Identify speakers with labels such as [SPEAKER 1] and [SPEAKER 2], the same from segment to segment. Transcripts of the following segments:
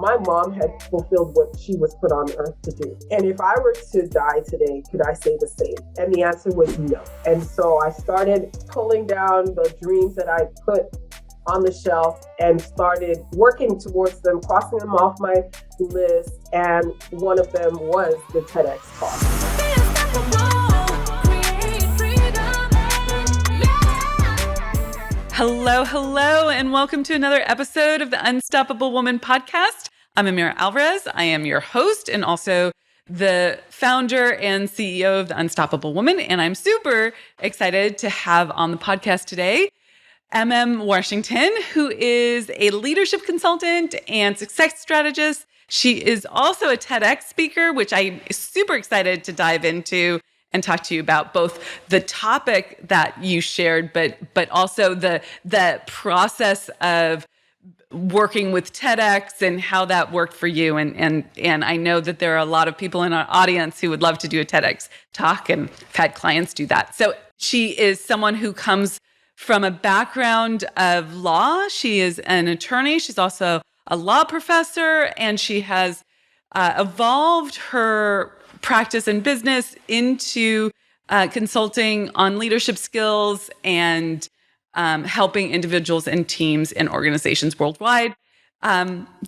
[SPEAKER 1] my mom had fulfilled what she was put on earth to do. And if I were to die today, could I say the same? And the answer was no. And so I started pulling down the dreams that I put on the shelf and started working towards them, crossing them off my list. And one of them was the TEDx talk.
[SPEAKER 2] Hello, and welcome to another episode of the Unstoppable Woman podcast. I'm Amira Alvarez. I am your host and also the founder and CEO of the Unstoppable Woman. And I'm super excited to have on the podcast today Emem Washington, who is a leadership consultant and success strategist. She is also a TEDx speaker, which I'm super excited to dive into and talk to you about both the topic that you shared, but also the process of working with TEDx and how that worked for you. And I know that there are a lot of people in our audience who would love to do a TEDx talk, and I've had clients do that. So she is someone who comes from a background of law. She is an attorney. She's also a law professor, and she has evolved her practice and business into consulting on leadership skills and helping individuals and teams and organizations worldwide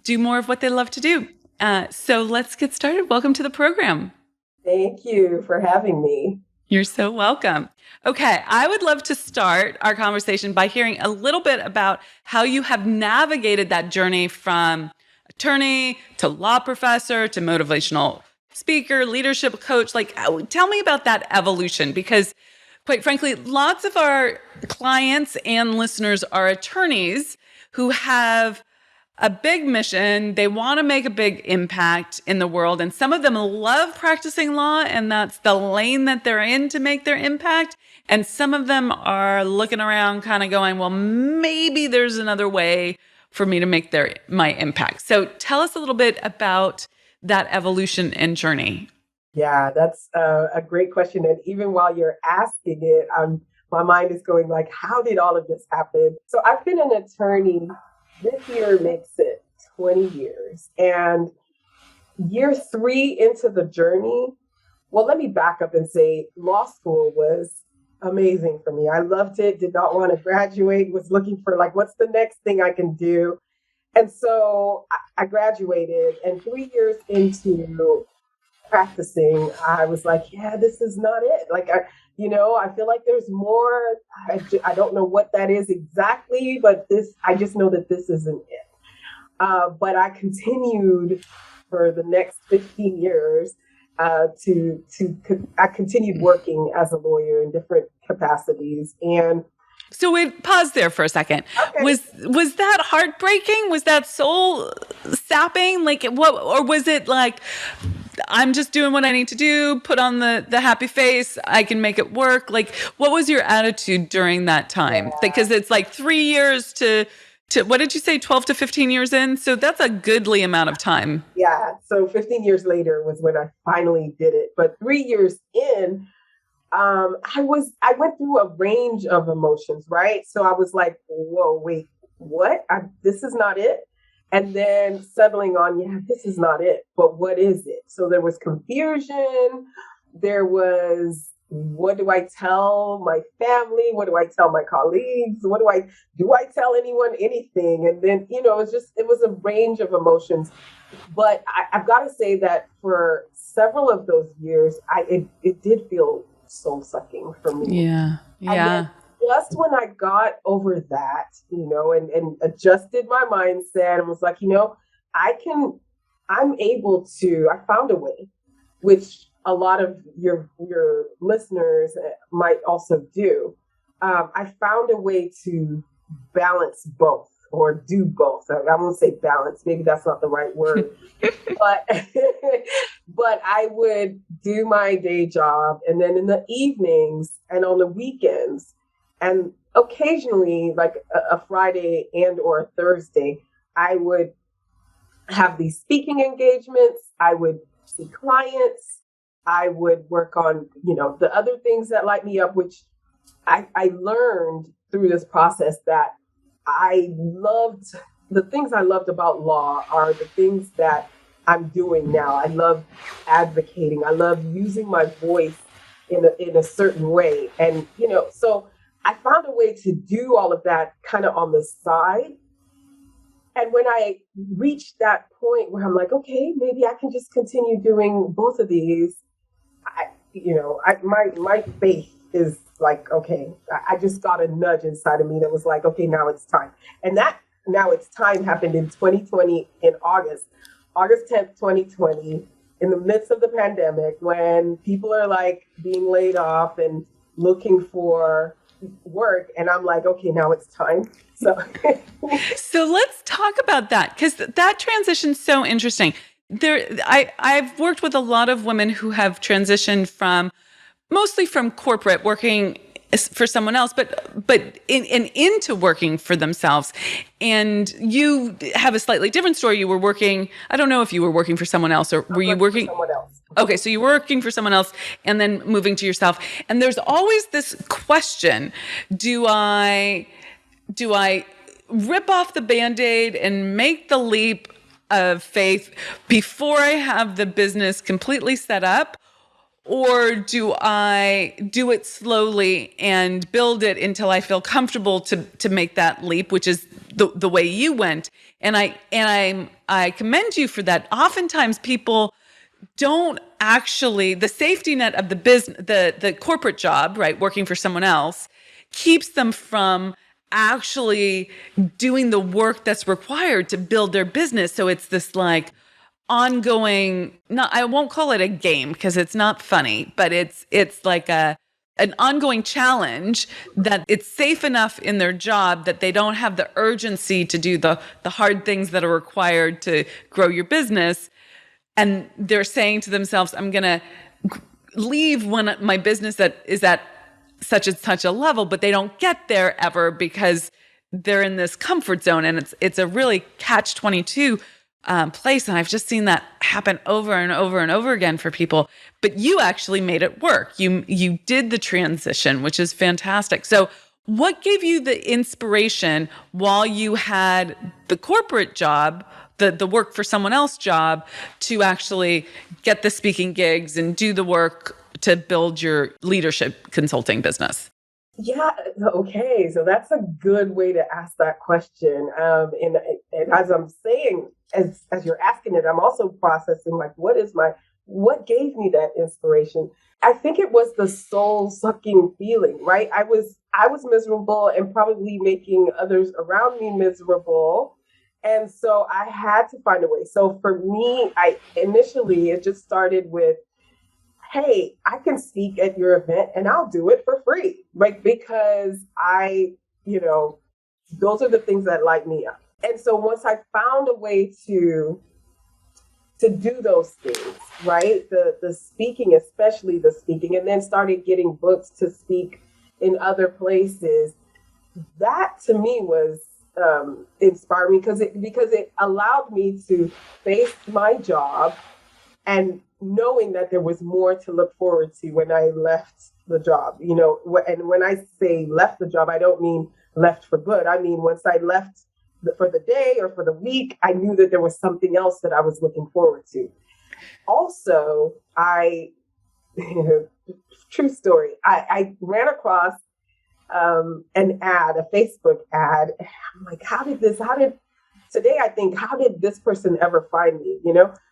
[SPEAKER 2] do more of what they love to do. So let's get started. Welcome to the program.
[SPEAKER 1] Thank you for having me.
[SPEAKER 2] You're so welcome. Okay, I would love to start our conversation by hearing a little bit about how you have navigated that journey from attorney to law professor to motivational speaker, leadership coach. Like, tell me about that evolution, because quite frankly, lots of our clients and listeners are attorneys who have a big mission. They want to make a big impact in the world. And some of them love practicing law, and that's the lane that they're in to make their impact. And some of them are looking around kind of going, well, maybe there's another way for me to make my impact. So tell us a little bit about that evolution and journey.
[SPEAKER 1] Yeah, that's a great question. And even while you're asking it, my mind is going like, how did all of this happen? So I've been an attorney. This year makes it 20 years. And year 3 into the journey, well, let me back up and say law school was amazing for me. I loved it, did not want to graduate, was looking for like, what's the next thing I can do? And so I graduated, and 3 years into practicing, I was like, yeah, this is not it. Like, I feel like there's more. I don't know what that is exactly, but I just know that this isn't it. But I continued for the next 15 years I continued working as a lawyer in different capacities. And
[SPEAKER 2] so wait, pause there for a second. Okay. Was that heartbreaking? Was that soul sapping? Like what, or was it like, I'm just doing what I need to do, put on the happy face, I can make it work? Like, what was your attitude during that time? Yeah. Because it's like 3 years to what did you say, 12 to 15 years in? So that's a goodly amount of time.
[SPEAKER 1] Yeah. So 15 years later was when I finally did it. But 3 years in, I went through a range of emotions, right? So I was like, whoa, wait, what? This is not it. And then settling on, yeah, this is not it, but what is it? So there was confusion. There was, what do I tell my family? What do I tell my colleagues? Do I tell anyone anything? And then, it was a range of emotions. But I've got to say that for several of those years, it did feel soul sucking for me.
[SPEAKER 2] Yeah.
[SPEAKER 1] And just when I got over that, and adjusted my mindset and was like, I found a way, which a lot of your listeners might also do. I found a way to balance both, or do both. I won't say balance, maybe that's not the right word, but I would do my day job, and then in the evenings and on the weekends, and occasionally like a Friday and or a Thursday, I would have these speaking engagements. I would see clients. I would work on, the other things that light me up, which I learned through this process that I loved the things I loved about law are the things that I'm doing now. I love advocating. I love using my voice in a certain way. And, so I found a way to do all of that kind of on the side. And when I reached that point where I'm like, okay, maybe I can just continue doing both of these, my faith is like, okay, I just got a nudge inside of me that was like, okay, now it's time. And that now it's time happened in 2020 in August 10th, 2020, in the midst of the pandemic, when people are like being laid off and looking for work. And I'm like, okay, now it's time. So
[SPEAKER 2] let's talk about that, because that transition's so interesting. I've worked with a lot of women who have transitioned mostly from corporate working for someone else, but into working for themselves. And you have a slightly different story. You were working, I don't know if you were working for someone else, or were you working
[SPEAKER 1] for someone else?
[SPEAKER 2] Okay, so you were working for someone else and then moving to yourself. And there's always this question, do I rip off the Band-Aid and make the leap of faith before I have the business completely set up? Or do I do it slowly and build it until I feel comfortable to make that leap, which is the way you went? And I commend you for that. Oftentimes people don't actually, the safety net of the business, the corporate job, right, working for someone else, keeps them from actually doing the work that's required to build their business. So it's this like ongoing, I won't call it a game because it's not funny, but it's like an ongoing challenge that it's safe enough in their job that they don't have the urgency to do the hard things that are required to grow your business. And they're saying to themselves, I'm going to leave when my business is at such and such a level, but they don't get there ever because they're in this comfort zone. And it's a really catch-22 place. And I've just seen that happen over and over and over again for people. But you actually made it work. You did the transition, which is fantastic. So what gave you the inspiration while you had the corporate job, the work for someone else job, to actually get the speaking gigs and do the work to build your leadership consulting business?
[SPEAKER 1] Yeah. Okay. So that's a good way to ask that question. And as I'm saying, as you're asking it, I'm also processing like, what gave me that inspiration? I think it was the soul sucking feeling, right? I was miserable and probably making others around me miserable. And so I had to find a way. So for me, it just started with, hey, I can speak at your event and I'll do it for free, right? Because those are the things that light me up. And so once I found a way to do those things, right? The speaking, especially the speaking, and then started getting books to speak in other places, that to me was inspiring because it allowed me to face my job and knowing that there was more to look forward to when I left the job, and when I say left the job, I don't mean left for good. I mean, once I left for the day or for the week, I knew that there was something else that I was looking forward to. Also, true story, I ran across an ad, a Facebook ad. I'm like, how did today I think, how did this person ever find me,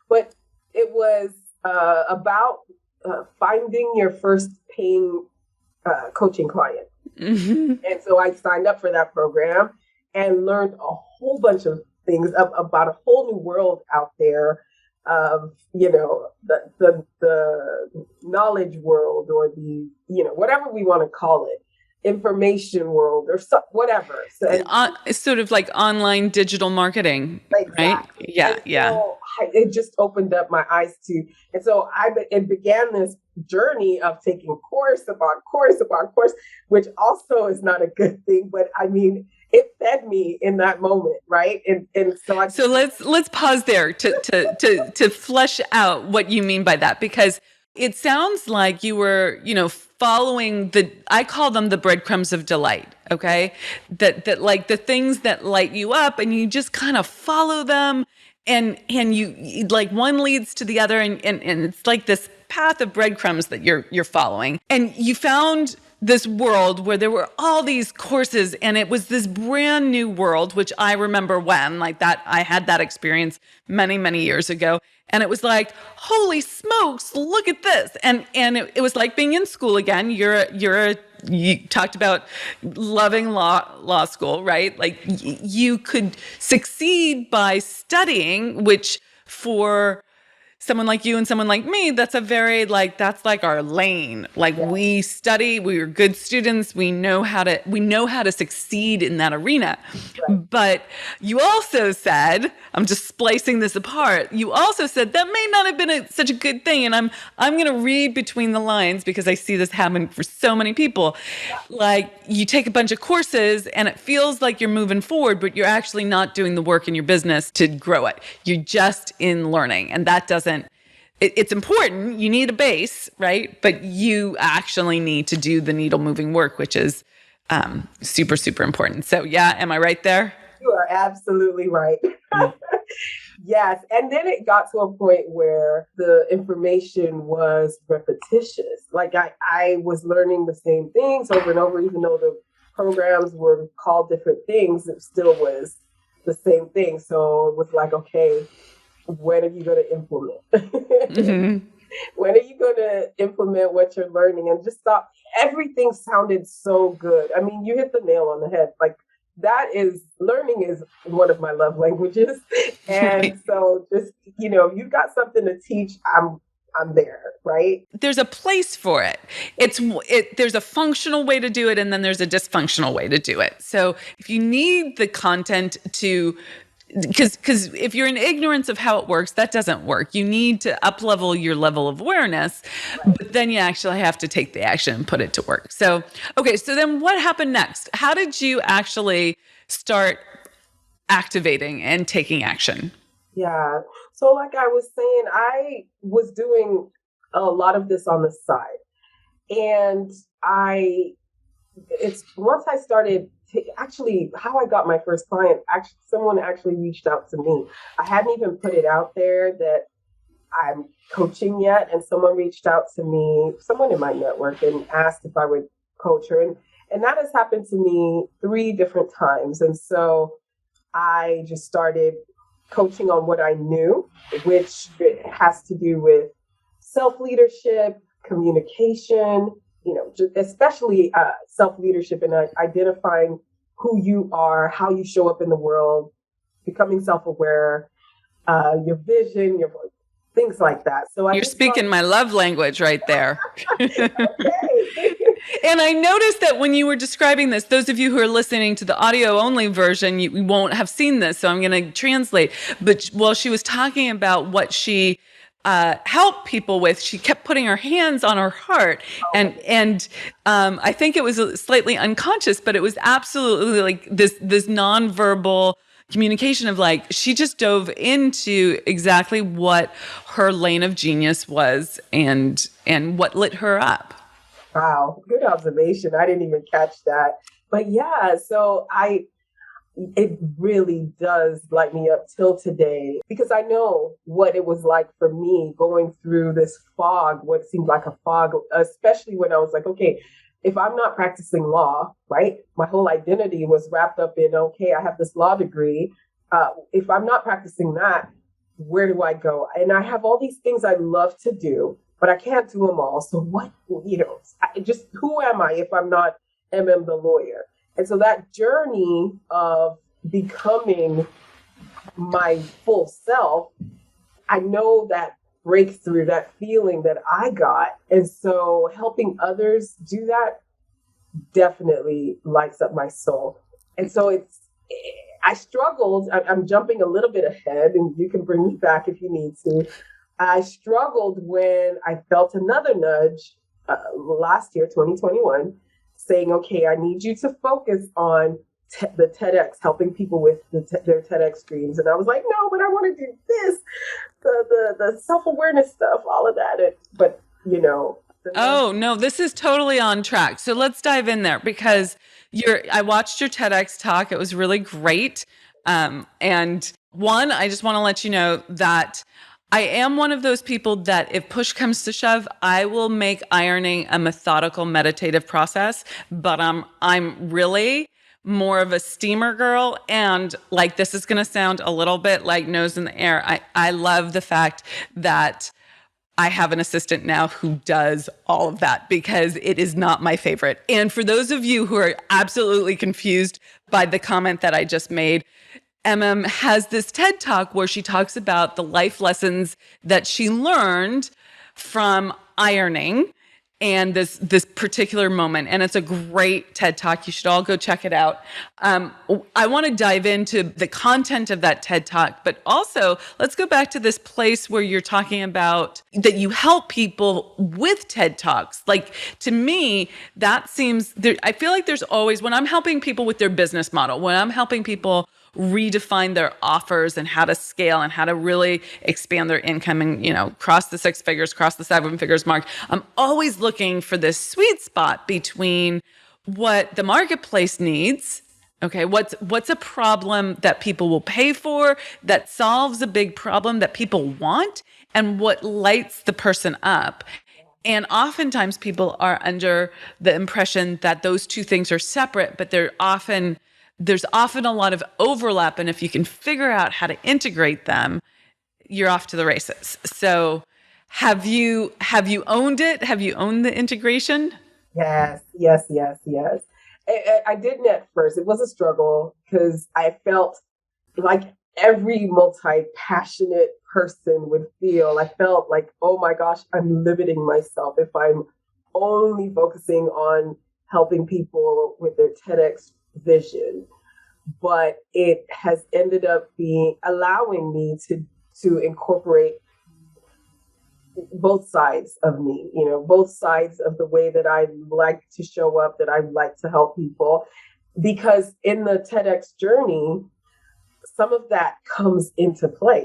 [SPEAKER 1] But it was about finding your first paying coaching client. Mm-hmm. And so I signed up for that program and learned a whole bunch of things about a whole new world out there of, the knowledge world, or the, whatever we want to call it, information world, or whatever. So
[SPEAKER 2] it's sort of like online digital marketing,
[SPEAKER 1] exactly.
[SPEAKER 2] Right? Yeah,
[SPEAKER 1] and
[SPEAKER 2] yeah.
[SPEAKER 1] So it just opened up my eyes to, and so it began this journey of taking course upon course upon course, which also is not a good thing, but I mean, it fed me in that moment, right? And so
[SPEAKER 2] let's pause there to flesh out what you mean by that, because it sounds like you were, following I call them the breadcrumbs of delight. Okay. That like the things that light you up and you just kind of follow them and you like one leads to the other and it's like this path of breadcrumbs that you're following. And you found this world where there were all these courses and it was this brand new world, which I remember when like that, I had that experience many, many years ago. And it was like, holy smokes, look at this. And it was like being in school again. You talked about loving law school, right? Like you could succeed by studying, which for someone like you and someone like me, that's a very that's like our lane. Like we study, we are good students. We know how to succeed in that arena. Right. But you also said, I'm just splicing this apart. You also said that may not have been such a good thing. And I'm going to read between the lines because I see this happen for so many people. Like you take a bunch of courses and it feels like you're moving forward, but you're actually not doing the work in your business to grow it. You're just in learning. And that it's important. You need a base, right? But you actually need to do the needle moving work, which is super, super important. So yeah, am I right there?
[SPEAKER 1] You are absolutely right. Yes. And then it got to a point where the information was repetitious. Like I was learning the same things over and over, even though the programs were called different things, it still was the same thing. So it was like, okay, when are you going to implement? Mm-hmm. When are you going to implement what you're learning? And just stop. Everything sounded so good. I mean, you hit the nail on the head. Like learning is one of my love languages. And so just, if you've got something to teach, I'm there, right?
[SPEAKER 2] There's a place for it. There's a functional way to do it, and then there's a dysfunctional way to do it. So if you need the content because if you're in ignorance of how it works, that doesn't work. You need to up-level your level of awareness, but then you actually have to take the action and put it to work. So, okay, so then what happened next? How did you actually start activating and taking action?
[SPEAKER 1] Yeah. So like I was saying, I was doing a lot of this on the side. And once I started actually, how I got my first client, someone actually reached out to me. I hadn't even put it out there that I'm coaching yet. And someone reached out to me, someone in my network, and asked if I would coach her. And that has happened to me 3 different times. And so I just started coaching on what I knew, which has to do with self-leadership, communication, especially self-leadership and identifying who you are, how you show up in the world, becoming self-aware, your vision, your things like that. So
[SPEAKER 2] you're speaking my love language right there. And I noticed that when you were describing this, those of you who are listening to the audio only version, you won't have seen this. So I'm going to translate. But while she was talking about what she help people with, she kept putting her hands on her heart, and I think it was slightly unconscious, but it was absolutely like this nonverbal communication of like she just dove into exactly what her lane of genius was and what lit her up.
[SPEAKER 1] Wow, good observation. I didn't even catch that, but yeah. So it really does light me up till today because I know what it was like for me going through this fog, what seemed like a fog, especially when I was like, okay, if I'm not practicing law, right? My whole identity was wrapped up in, okay, I have this law degree. If I'm not practicing that, where do I go? And I have all these things I love to do, but I can't do them all. So what, who am I if I'm not Emem the lawyer? And so that journey of becoming my full self, I know that breakthrough, that feeling that I got. And so helping others do that definitely lights up my soul. And so I struggled. I'm jumping a little bit ahead, and you can bring me back if you need to. I struggled when I felt another nudge last year, 2021, saying, okay, I need you to focus on the TEDx, helping people with their TEDx dreams. And I was like, no, but I want to do this, the self-awareness stuff, all of that. Oh,
[SPEAKER 2] no, this is totally on track. So let's dive in there because I watched your TEDx talk. It was really great. And one, I just want to let you know that I am one of those people that if push comes to shove, I will make ironing a methodical, meditative process. But I'm really more of a steamer girl. And like, this is going to sound a little bit like nose in the air. I love the fact that I have an assistant now who does all of that because it is not my favorite. And for those of you who are absolutely confused by the comment that I just made, Emem has this TED Talk where she talks about the life lessons that she learned from ironing and this particular moment. And it's a great TED Talk. You should all go check it out. I want to dive into the content of that TED Talk, but also let's go back to this place where you're talking about that you help people with TED Talks. Like, to me, that seems there. I feel like there's always, when I'm helping people with their business model, when I'm helping people redefine their offers and how to scale and how to really expand their income and, cross the 6 figures, cross the 7 figures mark. I'm always looking for this sweet spot between what the marketplace needs. Okay. What's a problem that people will pay for that solves a big problem that people want, and what lights the person up. And oftentimes people are under the impression that those two things are separate, but there's often a lot of overlap. And if you can figure out how to integrate them, you're off to the races. So have you owned it? Have you owned the integration?
[SPEAKER 1] Yes. I didn't at first. It was a struggle because I felt like every multi-passionate person would feel. I felt like, oh my gosh, I'm limiting myself if I'm only focusing on helping people with their TEDx vision. But it has ended up allowing me to incorporate both sides of me, both sides of the way that I like to show up, that I like to help people. Because in the TEDx journey, some of that comes into play,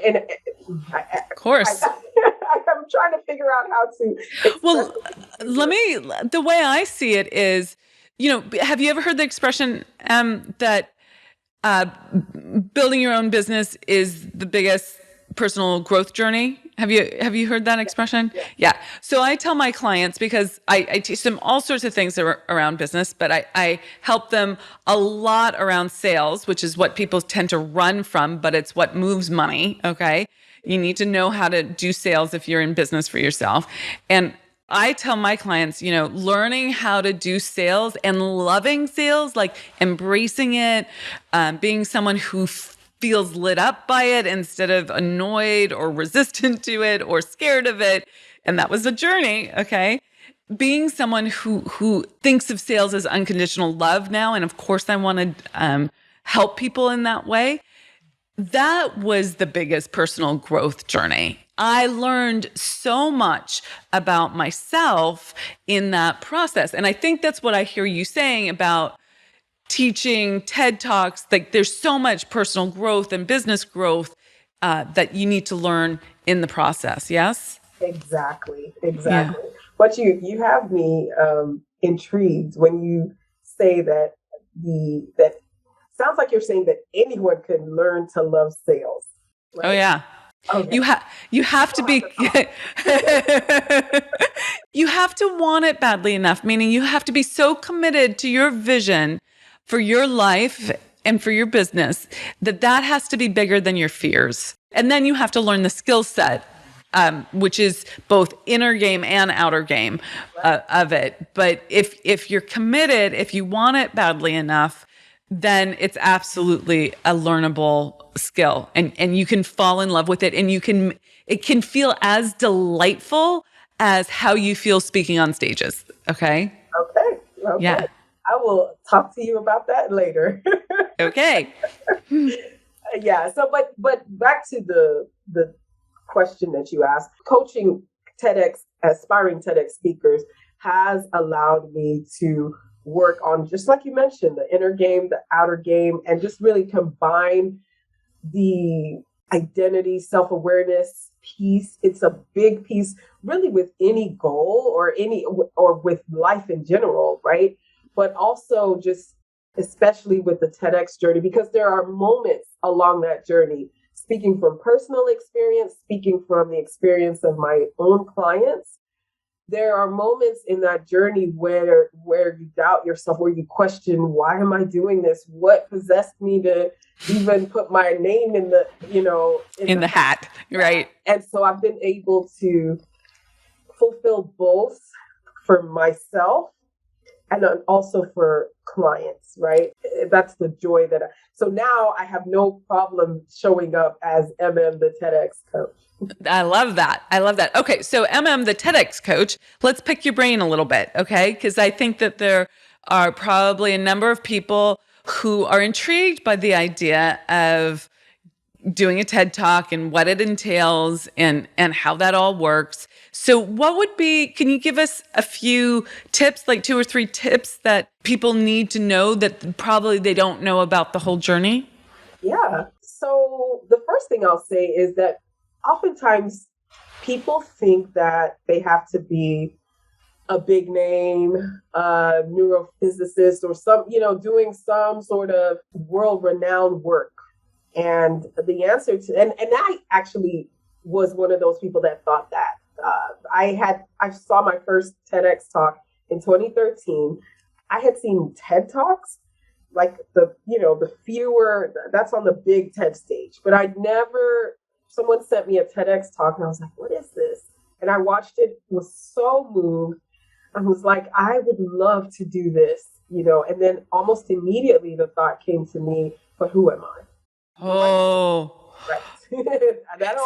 [SPEAKER 1] and
[SPEAKER 2] of course.
[SPEAKER 1] I'm trying to figure out how to.
[SPEAKER 2] Well, the way I see it is, have you ever heard the expression that building your own business is the biggest personal growth journey? Have you heard that expression? Yeah. So I tell my clients, because I teach them all sorts of things around business, but I help them a lot around sales, which is what people tend to run from, but it's what moves money. Okay. You need to know how to do sales if you're in business for yourself. And I tell my clients, learning how to do sales and loving sales, like embracing it, being someone who feels lit up by it instead of annoyed or resistant to it or scared of it. And that was a journey. Okay. Being someone who thinks of sales as unconditional love now. And of course I want to help people in that way. That was the biggest personal growth journey. I learned so much about myself in that process. And I think that's what I hear you saying about teaching TED Talks. Like, there's so much personal growth and business growth that you need to learn in the process. Yes?
[SPEAKER 1] Exactly. Yeah. But you have me intrigued when you say that sounds like you're saying that anyone can learn to love sales. Right?
[SPEAKER 2] Oh yeah. Okay. You have to be you have to want it badly enough, meaning you have to be so committed to your vision for your life and for your business that has to be bigger than your fears. And then you have to learn the skill set, which is both inner game and outer game of it. But if you're committed, if you want it badly enough, then it's absolutely a learnable skill, and you can fall in love with it, and it can feel as delightful as how you feel speaking on stages. Okay.
[SPEAKER 1] Yeah. I will talk to you about that later.
[SPEAKER 2] Okay.
[SPEAKER 1] Yeah. So, but back to the question that you asked, coaching aspiring TEDx speakers has allowed me to work on, just like you mentioned, the inner game, the outer game, and just really combine the identity, self-awareness piece. It's a big piece really with any goal or with life in general, right? but also just especially with the TEDx journey, because there are moments along that journey, speaking from personal experience, speaking from the experience of my own clients. There are moments in that journey where you doubt yourself, where you question, why am I doing this? What possessed me to even put my name in the,
[SPEAKER 2] in the hat, right?
[SPEAKER 1] And so I've been able to fulfill both for myself and also for clients, right? That's the joy so now I have no problem showing up as Emem, the TEDx coach.
[SPEAKER 2] I love that. I love that. Okay. So Emem, the TEDx coach, let's pick your brain a little bit. Okay. Because I think that there are probably a number of people who are intrigued by the idea of doing a TED Talk and what it entails and how that all works. So can you give us a few tips, like 2 or 3 tips that people need to know that probably they don't know about the whole journey?
[SPEAKER 1] Yeah. So the first thing I'll say is that oftentimes people think that they have to be a big name, neurophysicist or doing some sort of world-renowned work. And the answer and I actually was one of those people that thought that. I saw my first TEDx talk in 2013. I had seen TED Talks, like the fewer, that's on the big TED stage. But someone sent me a TEDx talk and I was like, what is this? And I watched it, was so moved. I was like, I would love to do this, and then almost immediately the thought came to me, but who am I?
[SPEAKER 2] Oh,
[SPEAKER 1] right.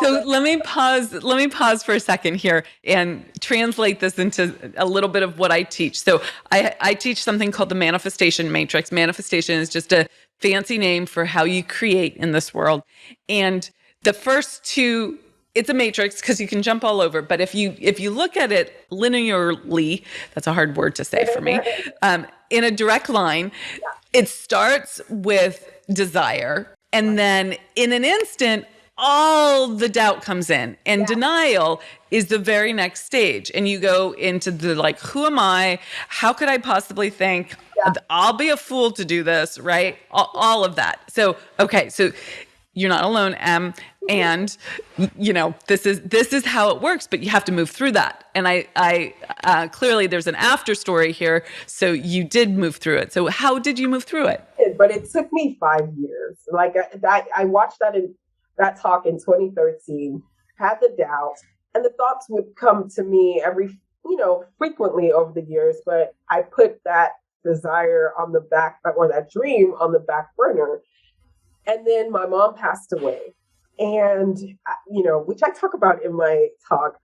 [SPEAKER 2] So let me pause for a second here and translate this into a little bit of what I teach. So I teach something called the manifestation matrix. Manifestation is just a fancy name for how you create in this world. And the first 2, it's a matrix because you can jump all over. But if you look at it linearly, that's a hard word to say for me, in a direct line, it starts with desire. And then in an instant, all the doubt comes in, and denial is the very next stage. And you go into the who am I? How could I possibly think I'll be a fool to do this? Right. All of that. So, okay. So you're not alone, Em. And this is how it works, but you have to move through that. And I clearly there's an after story here. So you did move through it. So how did you move through it?
[SPEAKER 1] But it took me 5 years. I watched that talk in 2013, had the doubt, and the thoughts would come to me frequently over the years, but I put that desire on the back, or that dream on the back burner. And then my mom passed away, and, which I talk about in my talk.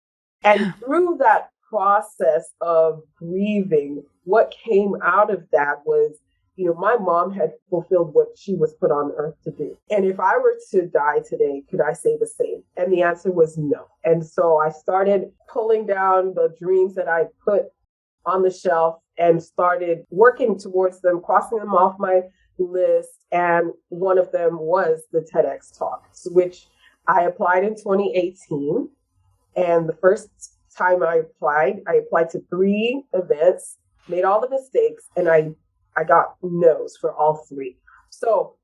[SPEAKER 1] And through that process of grieving, what came out of that was, my mom had fulfilled what she was put on earth to do. And if I were to die today, could I say the same? And the answer was no. And so I started pulling down the dreams that I put on the shelf and started working towards them, crossing them off my list. And one of them was the TEDx talk, which I applied in 2018. And the first time I applied to 3 events, made all the mistakes, and I got no's for all 3. So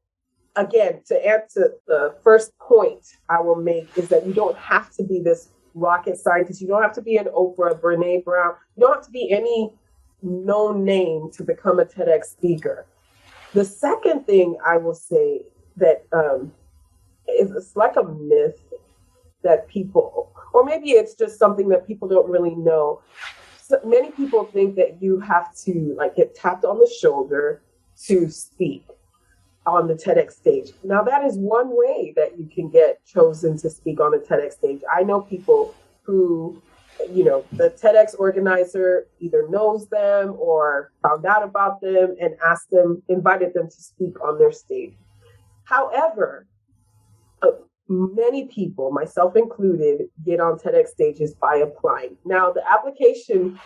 [SPEAKER 1] again, to answer the first point I will make is that you don't have to be this rocket scientist. You don't have to be an Oprah, Brene Brown. You don't have to be any known name to become a TEDx speaker. The second thing I will say that it's like a myth that people, or maybe it's just something that people don't really know. So many people think that you have to get tapped on the shoulder to speak on the TEDx stage. Now that is one way that you can get chosen to speak on a TEDx stage. I know people who, the TEDx organizer either knows them or found out about them and invited them to speak on their stage. However, many people, myself included, get on TEDx stages by applying. Now, the application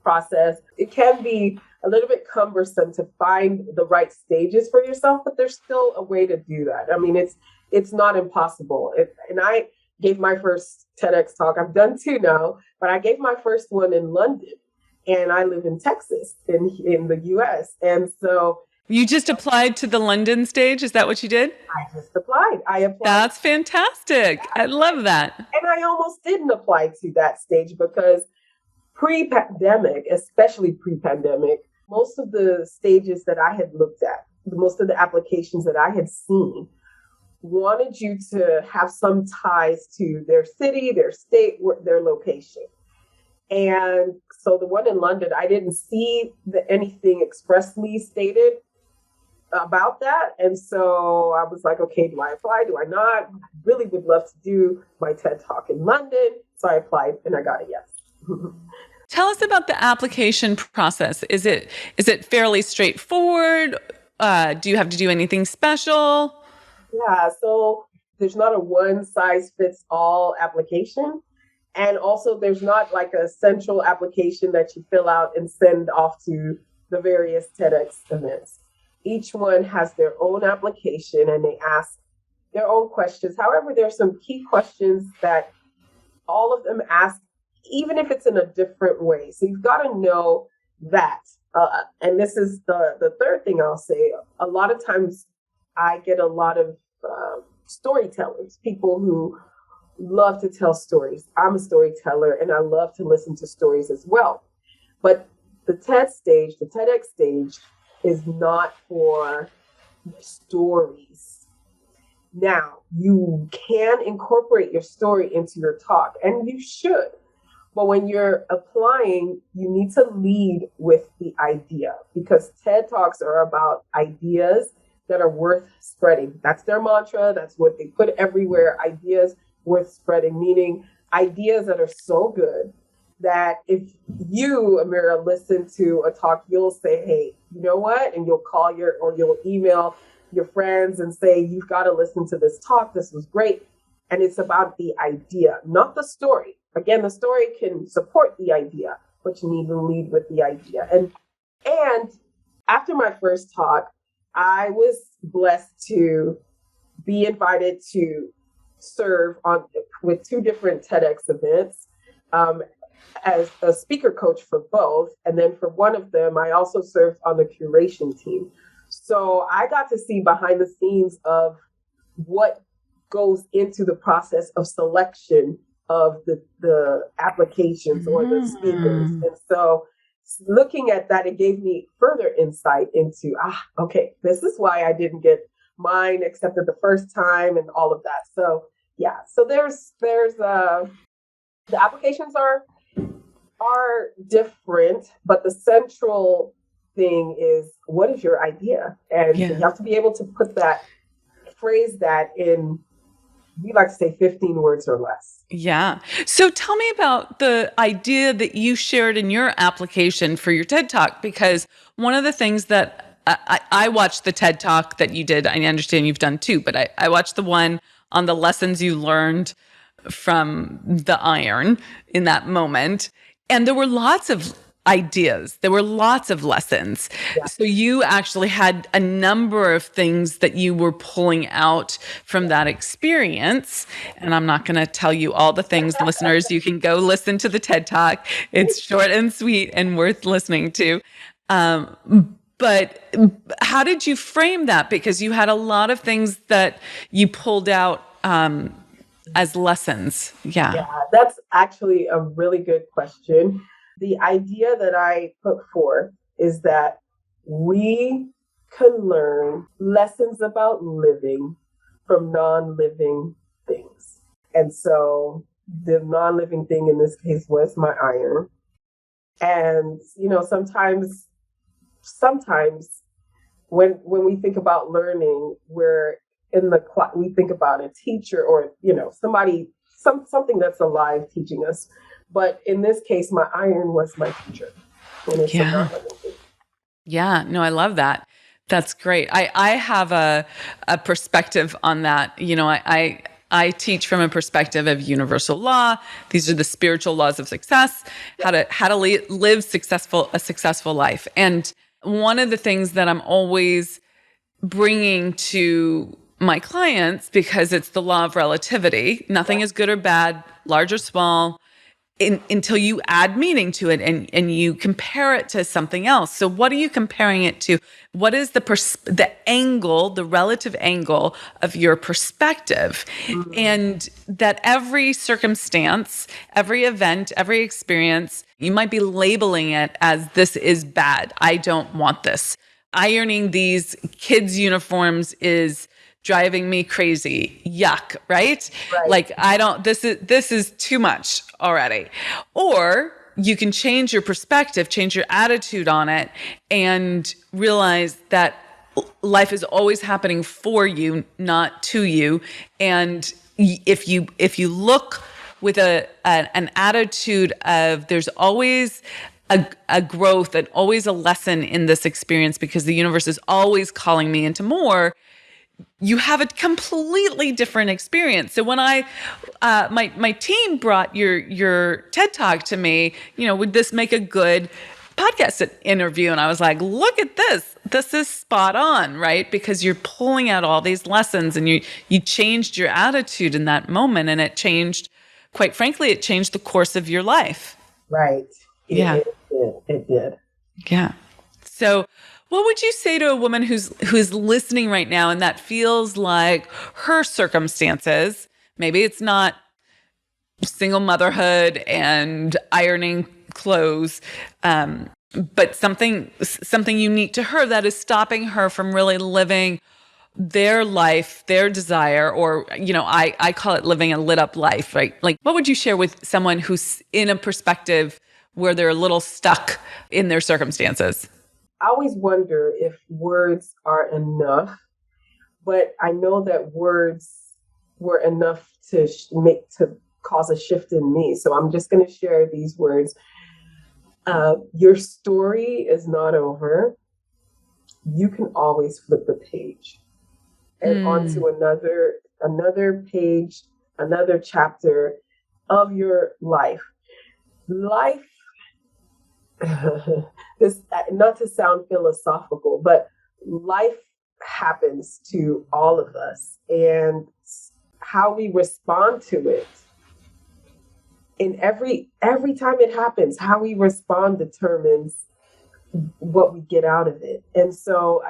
[SPEAKER 1] process, it can be a little bit cumbersome to find the right stages for yourself, but there's still a way to do that. I mean, it's not impossible. And I gave my first TEDx talk. I've done 2 now, but I gave my first one in London. and I live in Texas in the US. And so
[SPEAKER 2] You just applied to the London stage? Is that what you did?
[SPEAKER 1] I just applied. I applied.
[SPEAKER 2] That's fantastic. I love that.
[SPEAKER 1] And I almost didn't apply to that stage because pre-pandemic, especially pre-pandemic, most of the stages that I had looked at, most of the applications that I had seen wanted you to have some ties to their city, their state, their location. And so the one in London, I didn't see anything expressly stated about that. And so I was like, okay, do I apply? Do I not? I really would love to do my TED Talk in London. So I applied and I got a yes.
[SPEAKER 2] Tell us about the application process. Is it fairly straightforward? Do you have to do anything special?
[SPEAKER 1] Yeah, so there's not a one size fits all application. And also there's not like a central application that you fill out and send off to the various TEDx events. Each one has their own application and they ask their own questions. However, there's some key questions that all of them ask, even if it's in a different way. So you've got to know that. And this is the third thing I'll say. A lot of times I get a lot of storytellers, people who love to tell stories. I'm a storyteller and I love to listen to stories as well. But the TED stage, the TEDx stage, is not for stories. Now, you can incorporate your story into your talk, and you should. But when you're applying, you need to lead with the idea, because TED Talks are about ideas that are worth spreading. That's their mantra. That's what they put everywhere. Ideas worth spreading, meaning ideas that are so good that if you, Amira, listen to a talk, you'll say, hey, you know what? And you'll call or you'll email your friends and say, you've got to listen to this talk. This was great. And it's about the idea, not the story. Again, the story can support the idea, but you need to lead with the idea. And after my first talk, I was blessed to be invited to serve with two different TEDx events as a speaker coach for both. And then for one of them, I also served on the curation team. So I got to see behind the scenes of what goes into the process of selection of the applications or the speakers. And so looking at that, it gave me further insight into, okay, this is why I didn't get mine accepted the first time and all of that. So yeah, so there's the applications are different, but the central thing is, what is your idea? And you have to be able to phrase that in, we like to say 15 words or less.
[SPEAKER 2] Yeah. So tell me about the idea that you shared in your application for your TED Talk, because one of the things that I watched the TED Talk that you did, I understand you've done two, but I watched the one on the lessons you learned from the iron in that moment. And there were lots of ideas. There were lots of lessons. Yeah. So you actually had a number of things that you were pulling out from that experience. And I'm not going to tell you all the things, listeners. You can go listen to the TED Talk. It's short and sweet and worth listening to. But how did you frame that? Because you had a lot of things that you pulled out as lessons. Yeah,
[SPEAKER 1] that's actually a really good question. The idea that I put forth is that we can learn lessons about living from non-living things. And so the non-living thing in this case was my iron. And, sometimes when we think about learning, we think about a teacher or, something that's alive teaching us. But in this case, my iron was my teacher.
[SPEAKER 2] Yeah, no, I love that. That's great. I have a perspective on that. I teach from a perspective of universal law. These are the spiritual laws of success, how to live a successful life. And one of the things that I'm always bringing to my clients, because it's the law of relativity, nothing is good or bad, large or small, until you add meaning to it and you compare it to something else. So what are you comparing it to? What is the angle, the relative angle of your perspective?
[SPEAKER 1] Mm-hmm.
[SPEAKER 2] And that every circumstance, every event, every experience, you might be labeling it as this is bad. I don't want this. Ironing these kids' uniforms is driving me crazy. Yuck, right? Like this is too much already. Or you can change your perspective, change your attitude on it, and realize that life is always happening for you, not to you. And if you look with an attitude of there's always a growth and always a lesson in this experience because the universe is always calling me into more, you have a completely different experience. So when my team brought your TED Talk to me, would this make a good podcast interview? And I was like, look at this. This is spot on, right? Because you're pulling out all these lessons and you changed your attitude in that moment. And it changed, quite frankly, it changed the course of your life.
[SPEAKER 1] Right. It did.
[SPEAKER 2] Yeah. So what would you say to a woman who's listening right now and that feels like her circumstances, maybe it's not single motherhood and ironing clothes, but something unique to her that is stopping her from really living their life, their desire, or, I call it living a lit up life, right? Like, what would you share with someone who's in a perspective where they're a little stuck in their circumstances?
[SPEAKER 1] I always wonder if words are enough, but I know that words were enough to cause a shift in me. So I'm just going to share these words. Your story is not over. You can always flip the page and onto another page, another chapter of your life. Life. This, not to sound philosophical, but life happens to all of us, and how we respond to it in every time it happens, how we respond determines what we get out of it. And so,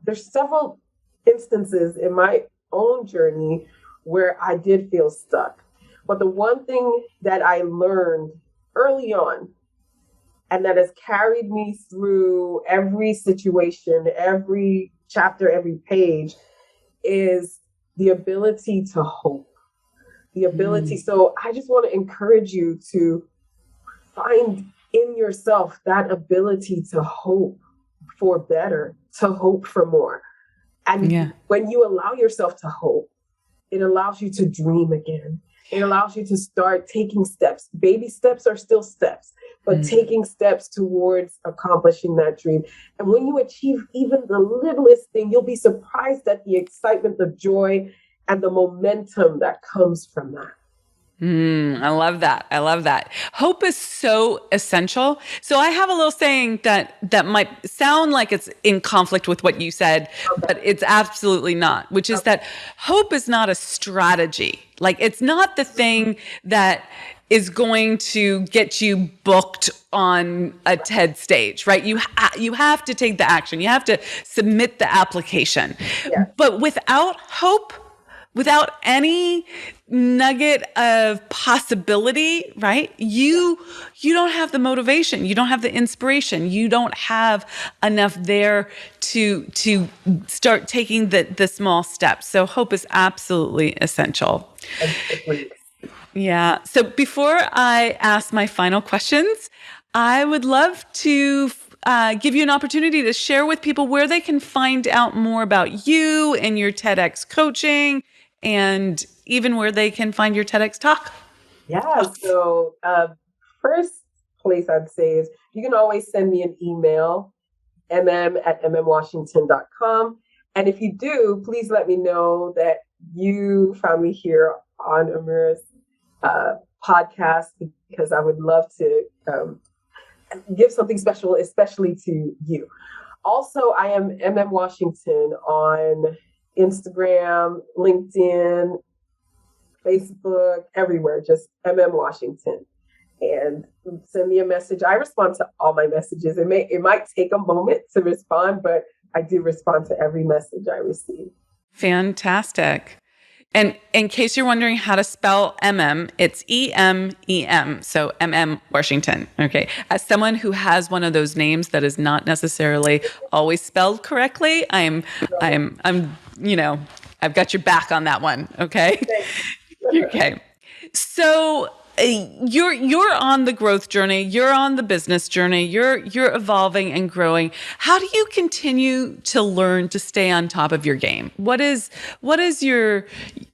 [SPEAKER 1] there's several instances in my own journey where I did feel stuck. But the one thing that I learned early on, and that has carried me through every situation, every chapter, every page, is the ability to hope. The ability. So I just want to encourage you to find in yourself that ability to hope for better, to hope for more. And when you allow yourself to hope, it allows you to dream again. It allows you to start taking steps. Baby steps are still steps, but taking steps towards accomplishing that dream. And when you achieve even the littlest thing, you'll be surprised at the excitement, the joy, and the momentum that comes from that.
[SPEAKER 2] I love that. I love that. Hope is so essential. So I have a little saying that might sound like it's in conflict with what you said, but it's absolutely not, which is that hope is not a strategy. Like, it's not the thing that is going to get you booked on a TED stage, right? You have to take the action. You have to submit the application. Yeah. But without hope, without any nugget of possibility, right? You don't have the motivation. You don't have the inspiration. You don't have enough there to start taking the small steps. So hope is absolutely essential. Yeah. So before I ask my final questions, I would love to give you an opportunity to share with people where they can find out more about you and your TEDx coaching, and even where they can find your TEDx talk.
[SPEAKER 1] Yeah. So first place I'd say is you can always send me an email, emem@ememwashington.com. And if you do, please let me know that you found me here on Amira's podcast, because I would love to give something special, especially to you. Also, I am Emem Washington on Instagram, LinkedIn, Facebook, everywhere, just MM Washington. And send me a message. I respond to all my messages. It might take a moment to respond, but I do respond to every message I receive.
[SPEAKER 2] Fantastic. And in case you're wondering how to spell Emem, it's E-M-E-M. So MM Washington. Okay. As someone who has one of those names that is not necessarily always spelled correctly, I'm, I've got your back on that one. Okay. Okay. So you're on the growth journey. You're on the business journey. You're evolving and growing. How do you continue to learn to stay on top of your game? What is your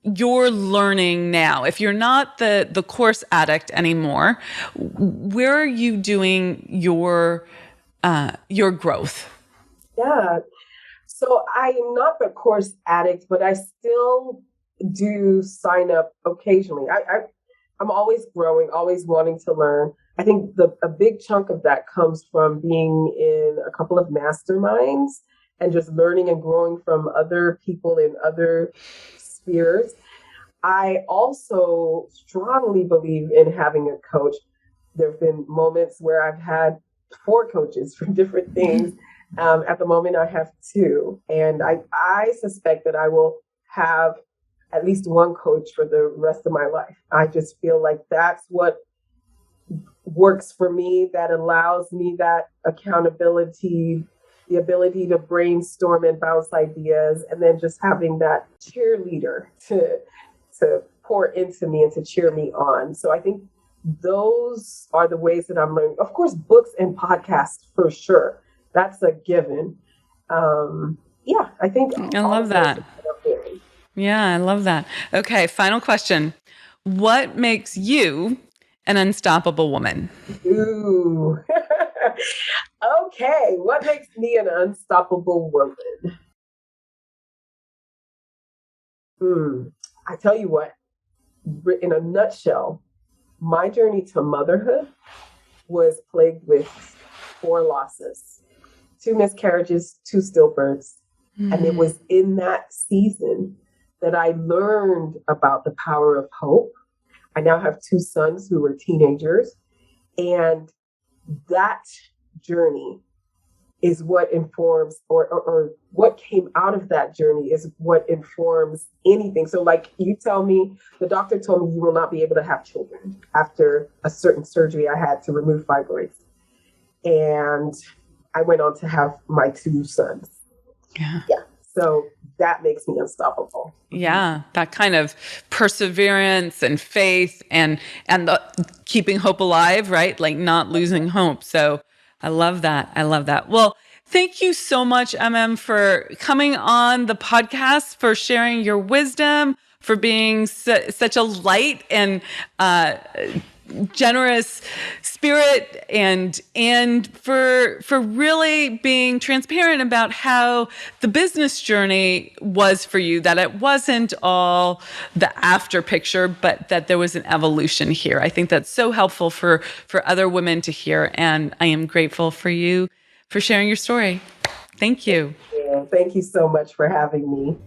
[SPEAKER 2] learning now? If you're not the course addict anymore, where are you doing your growth?
[SPEAKER 1] Yeah. So I'm not the course addict, but I still do sign up occasionally. I'm always growing, always wanting to learn. I think a big chunk of that comes from being in a couple of masterminds and just learning and growing from other people in other spheres. I also strongly believe in having a coach. There have been moments where I've had 4 coaches for different things. At the moment, I have 2. And I suspect that I will have at least one coach for the rest of my life. I just feel like that's what works for me, that allows me that accountability, the ability to brainstorm and bounce ideas, and then just having that cheerleader to pour into me and to cheer me on. So I think those are the ways that I'm learning. Of course, books and podcasts for sure. That's a given. I think
[SPEAKER 2] I love that. Yeah, I love that. Okay, final question. What makes you an unstoppable woman?
[SPEAKER 1] Ooh. Okay, what makes me an unstoppable woman? I tell you what, in a nutshell, my journey to motherhood was plagued with 4 losses, 2 miscarriages, 2 stillbirths. Mm-hmm. And it was in that season that I learned about the power of hope. I now have 2 sons who are teenagers. And that journey is what informs, or what came out of that journey is what informs anything. So like you tell me, the doctor told me you will not be able to have children after a certain surgery I had to remove fibroids. And I went on to have my 2 sons. Yeah. So that makes me unstoppable.
[SPEAKER 2] Yeah, that kind of perseverance and faith and the keeping hope alive, right? Like not losing hope. So I love that. I love that. Well, thank you so much, Emem, for coming on the podcast, for sharing your wisdom, for being such a light and generous spirit, and for really being transparent about how the business journey was for you, that it wasn't all the after picture, but that there was an evolution here. I think that's so helpful for other women to hear, and I am grateful for you for sharing your story. Thank you.
[SPEAKER 1] Thank you so much for having me.